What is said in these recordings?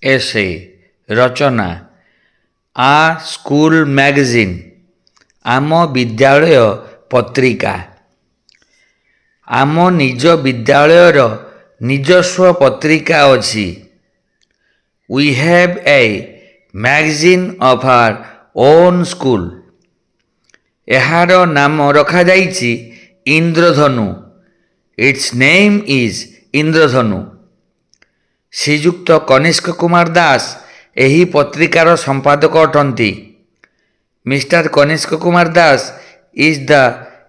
एसे रचना आ school magazine आम विद्यालय पत्रिका आम निज विद्यालयर निजस्व पत्रिका अछि। We have a magazine of our own school. एहार नाम रखा जाइछि Indradhanu. It's name is Indradhanu. श्रीजुक्त कनिष्क कुमार दास एही पत्रिकार संपादक अटंती। Mister Kanishka Kumar Das is the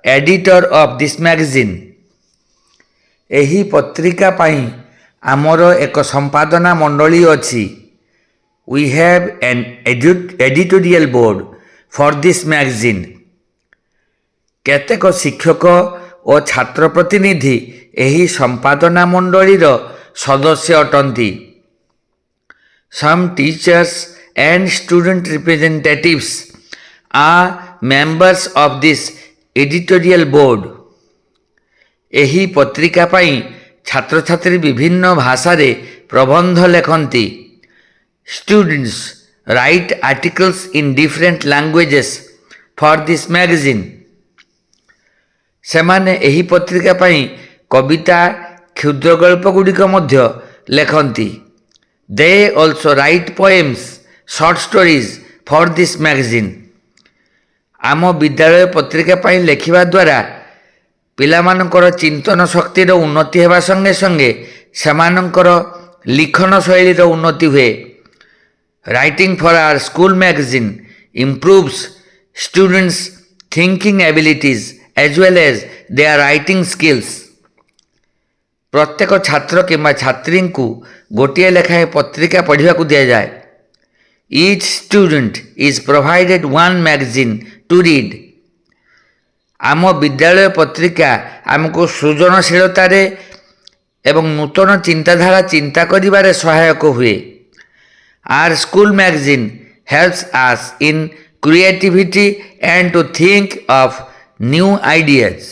editor of this magazine. एही पत्रिका पाई आमर एक संपादना मंडली अछि। We have an editorial board for this magazine. केतेक शिक्षक और छात्र प्रतिनिधि एही संपादना मंडलीर सदस्य अटंती। Some teachers and student representatives are members of this editorial board. एही पत्रिका पाई छात्र छात्री विभिन्न भाषा रे प्रबंध लेखंती। Students write articles in different languages for this magazine. सेमाने एही पत्रिका पाई कविता क्षुद्र गल्प गुड़िक मध्य लेखंती। They also write poems short stories for this magazine. आम विद्यालय पत्रिका पाई लेखिबा द्वारा पिलामानकर चिंतन शक्तिर उन्नति हेबा संगे संगे सेमानकर लिखन शैलीर उन्नति हुए। Writing for our school magazine improves students thinking abilities as well as their writing skills। प्रत्येक छात्र किंबा छात्री को गोटे लेखाएं पत्रिका पढ़ा दि जाए। Each student is provided one magazine to read। आम विद्यालय पत्रिका आमको सृजनशीलतार एवं नूतन चिंताधारा चिंता करिबारे सहायक हुए। Our school magazine helps us in creativity and to think of new ideas।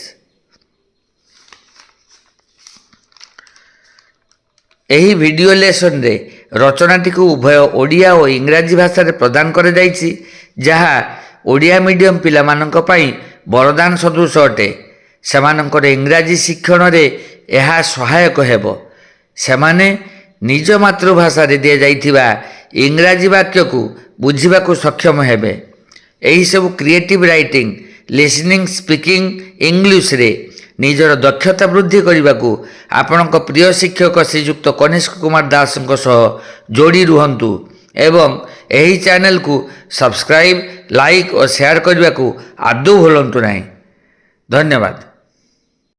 एही वीडियो लेसन रे रचनाटी को उभय ओडिया और इंग्राजी भाषा रे प्रदान कर जाइछि, जहा ओडिया मीडियम पिला मानक पई वरदान सदृश अटे। सेमानकर इंग्राजी शिक्षण रे एहा सहायक हेबो। सेमाने निज मातृभाषा रे दिया जाइथिबा इंग्राजी वाक्य को बुझिबा को सक्षम हेबे। एही सब creative writing listening speaking English रे निजर दक्षता वृद्धि करने को आपणक प्रिय शिक्षक श्रीजुक्त कनिष्क कुमार दास जोड़ी रुहंतु एवं एही चैनल को सब्सक्राइब लाइक और शेयर करने को आदौ भूलंतु नहीं। धन्यवाद।